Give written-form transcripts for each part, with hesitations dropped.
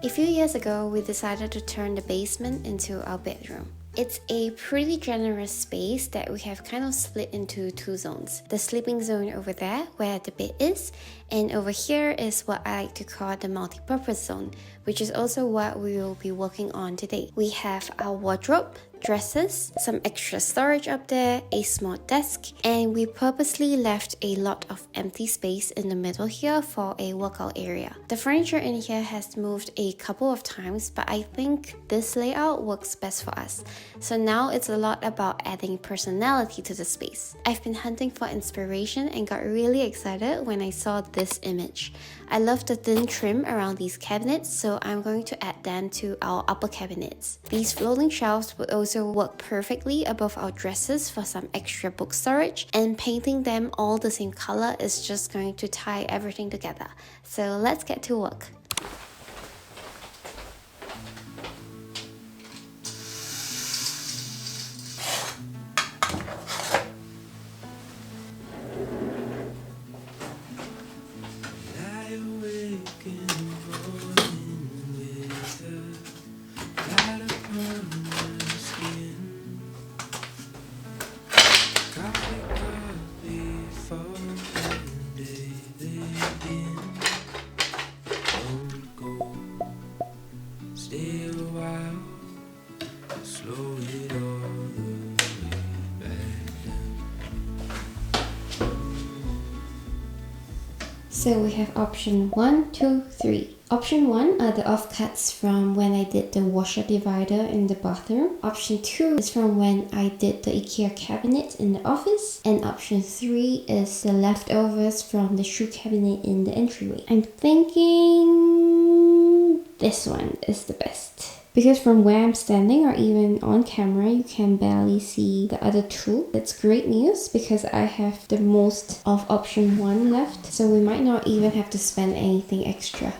A few years ago, we decided to turn the basement into our bedroom. It's a pretty generous space that we have kind of split into two zones. The sleeping zone over there, where the bed is, and over here is what I like to call the multi-purpose zone, which is also what we will be working on today. We have our wardrobe, dresses, some extra storage up there, a small desk, and we purposely left a lot of empty space in the middle here for a workout area. The furniture in here has moved a couple of times, but I think this layout works best for us. So now it's a lot about adding personality to the space. I've been hunting for inspiration and got really excited when I saw this image. I love the thin trim around these cabinets, so I'm going to add them to our upper cabinets. These floating shelves would also work perfectly above our dresses for some extra book storage, and painting them all the same color is just going to tie everything together. So let's get to work. So we have option 1, 2, 3. Option 1 are the offcuts from when I did the washer divider in the bathroom. Option 2 is from when I did the IKEA cabinet in the office. And option 3 is the leftovers from the shoe cabinet in the entryway. I'm thinking this one is the best. Because from where I'm standing or even on camera, you can barely see the other two. That's great news because I have the most of option 1 left. So we might not even have to spend anything extra.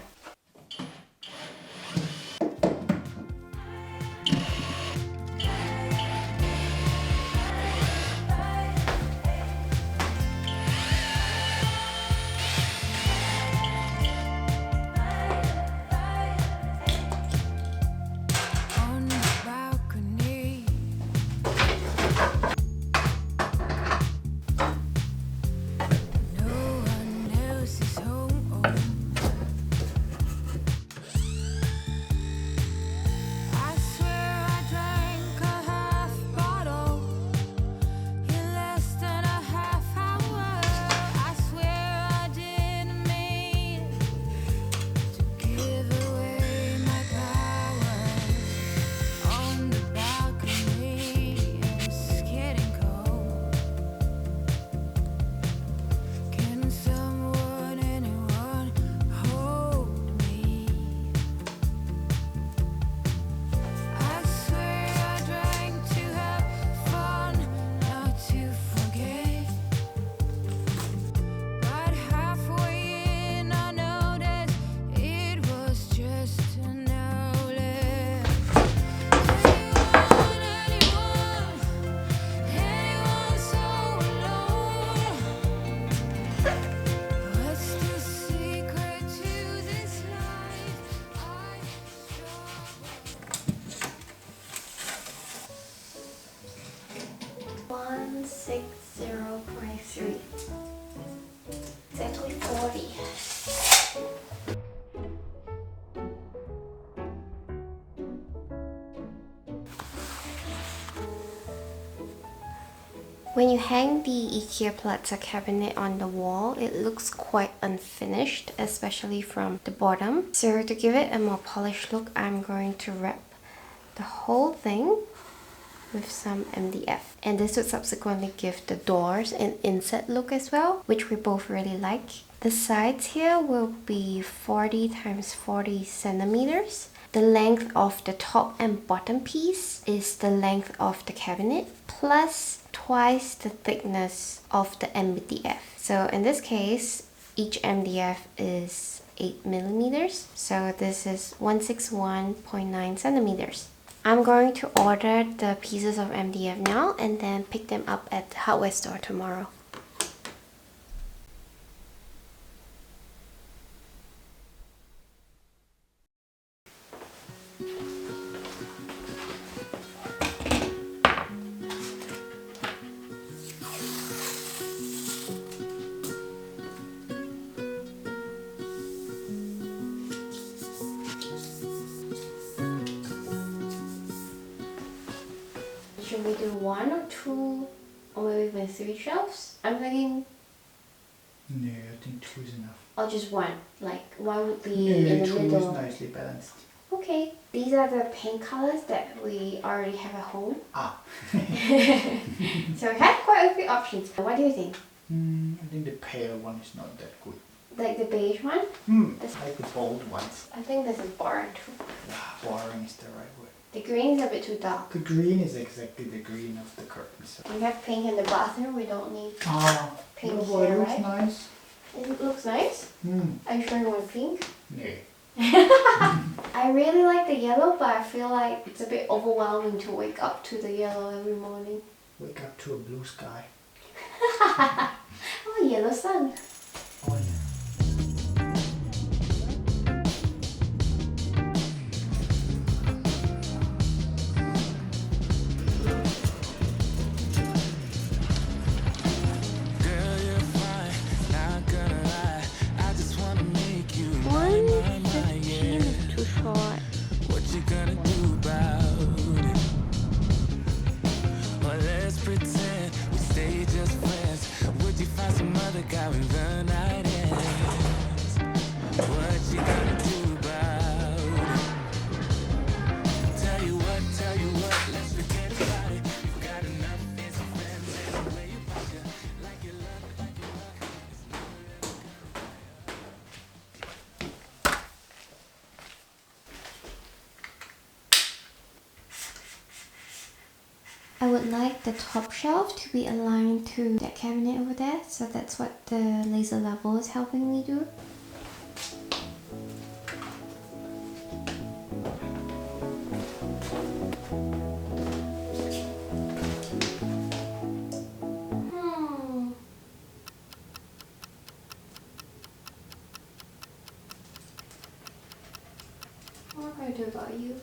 Exactly 40. When you hang the IKEA platsa cabinet on the wall, it looks quite unfinished, especially from the bottom. So to give it a more polished look, I'm going to wrap the whole thing with some MDF. And this would subsequently give the doors an inset look as well, which we both really like. The sides here will be 40 times 40 centimeters. The length of the top and bottom piece is the length of the cabinet, plus twice the thickness of the MDF. So in this case, each MDF is 8 millimeters. So this is 161.9 centimeters. I'm going to order the pieces of MDF now and then pick them up at the hardware store tomorrow. should we do 1 or 2 or maybe even 3 shelves? I'm thinking... No, I think 2 is enough. Or just 1, like 1 would be No, in the 2 middle. is nicely balanced. Okay, these are the paint colors that we already have at home. Ah. So we have quite a few options. What do you think? I think the pale one is not that good. Like the beige one? I like the bold ones. I think this is boring too. Boring is the right word. The green is a bit too dark. The green is exactly the green of the curtains. We have pink in the bathroom, we don't need pink no, here, it looks right? nice. It looks nice? Are you sure you want pink? No. I really like the yellow, but I feel like it's a bit overwhelming to wake up to the yellow every morning. Wake up to a blue sky. Oh, yellow sun. Oh yeah. I would like the top shelf to be aligned to that cabinet over there, so that's what the laser level is helping me do. What am I going to do about you?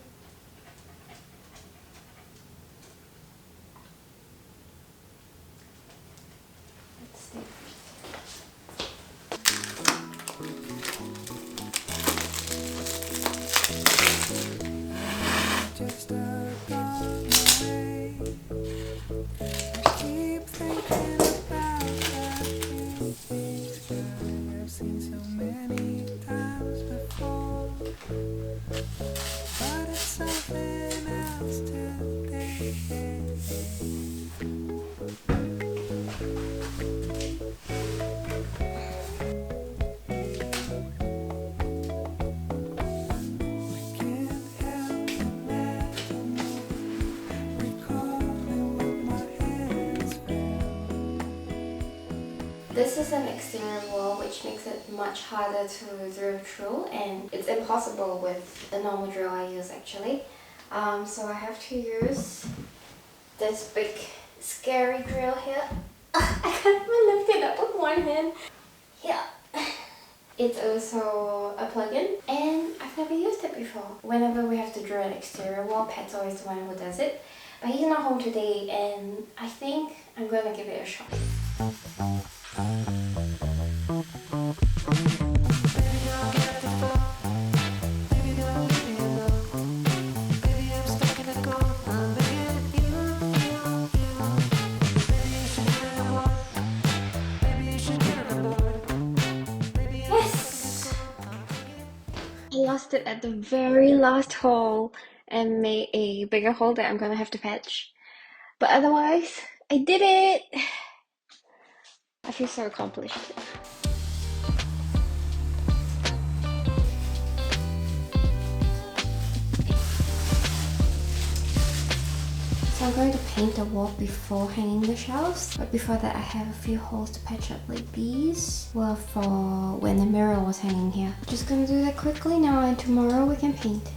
This is an exterior wall, which makes it much harder to drill through, and it's impossible with the normal drill I use actually. So I have to use this big scary drill here. I can't even lift it up with one hand. Yeah. It's also a plug-in, and I've never used it before. Whenever we have to drill an exterior wall, Pat's always the one who does it. But he's not home today, and I think I'm gonna give it a shot. Yes! I lost it at the very last hole and made a bigger hole that I'm gonna have to patch. But otherwise, I did it! I feel so accomplished. So I'm going to paint the wall before hanging the shelves, but before that I have a few holes to patch up like these. Well, for when the mirror was hanging here. Just gonna do that quickly now, and tomorrow we can paint.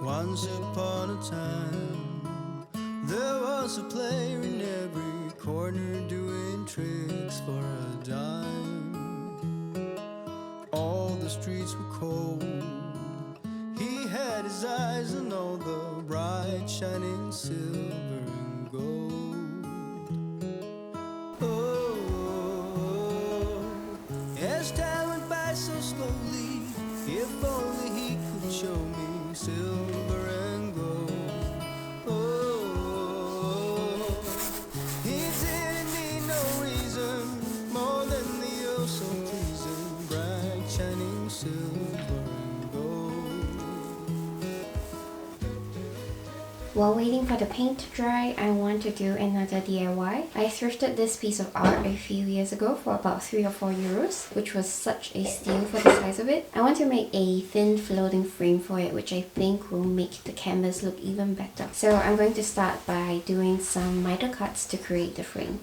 Once upon a time, there was a player in every corner doing tricks for a dime. All the streets were cold. He had his eyes on all the bright, shining silver and gold. Oh, as time went by so slowly, if only he could show me silver and gold. Oh, he didn't need no reason more than the oh so pleasing bright shining silver and gold. While waiting for the paint to dry, I want to do another DIY. I thrifted this piece of art a few years ago for about 3 or 4 euros, which was such a steal for the size of it. I want to make a thin floating frame for it, which I think will make the canvas look even better. So I'm going to start by doing some mitre cuts to create the frame.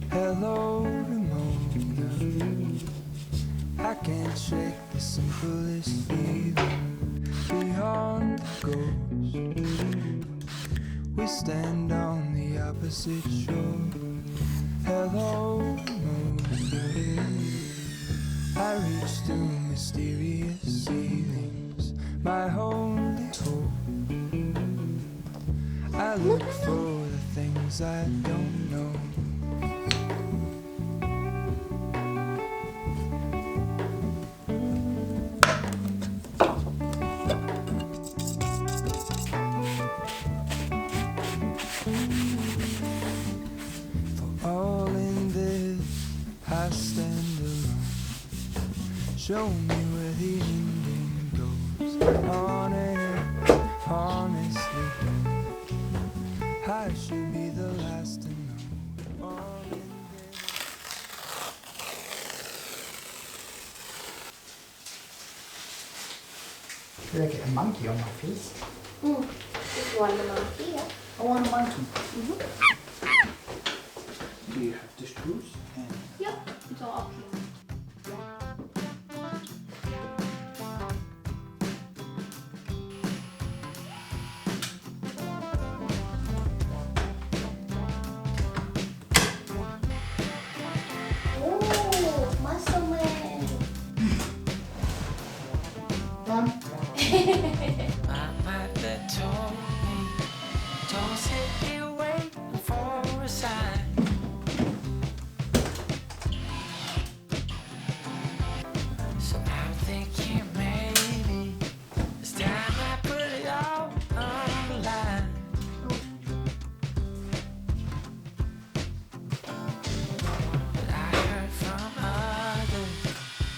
Hello, Ramona. I can't shake the simplest feeling beyond the ghost. We stand on the opposite shore. Hello, Ramona. I reach through mysterious ceilings, my holy hope. I look for the things I don't know. All in this, I stand alone. Show me where the ending goes. On air, honestly, I should be the last to know. All in this. I feel like a monkey on my face. Just one monkey, yeah. I want a monkey. Do you have the screws? And Yep, it's all up here. Oh, muscle man. done. My mother told me, don't sit here waiting for a sign. So I'm thinking maybe it's time I put it all on the line. But I heard from others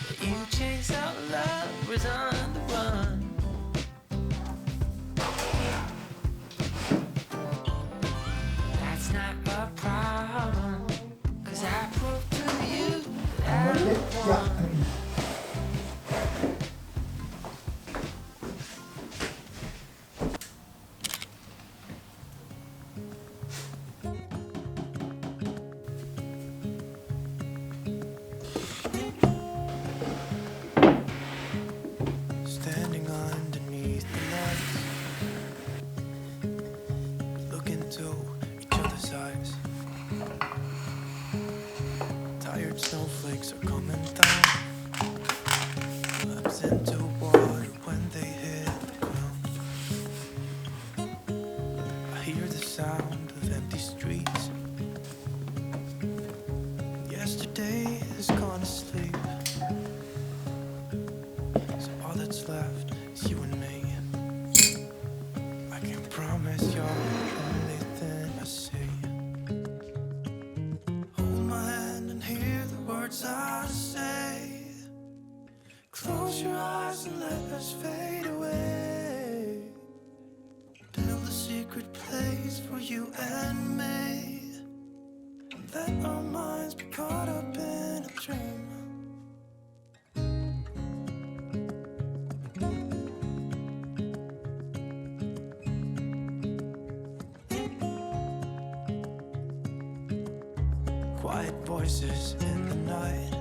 that you chase out love was on the run. bricks are coming down. Collapse into water when they hit the ground. I hear the sound of empty streets. Yesterday is gone to sleep. So all that's left is you and me. I can promise you're the only thing I see. Hold my hand and hear the words I say. Close your eyes and let us fade away. Build a secret place for you and me. Let our minds be caught up in a dream. Quiet voices in the night.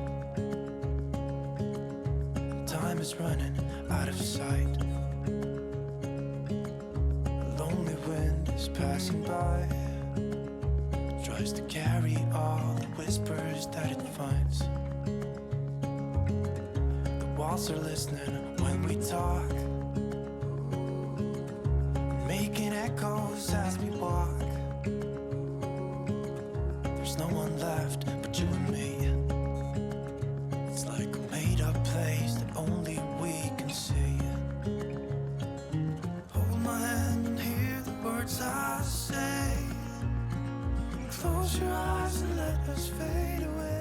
Time is running out of sight. A lonely wind is passing by. Tries to carry all the whispers that it finds. The walls are listening when we talk, making echoes as we walk. There's no one left but you and me. It's like a made-up place that only we can see. Hold my hand and hear the words I say. Close your eyes and let us fade away.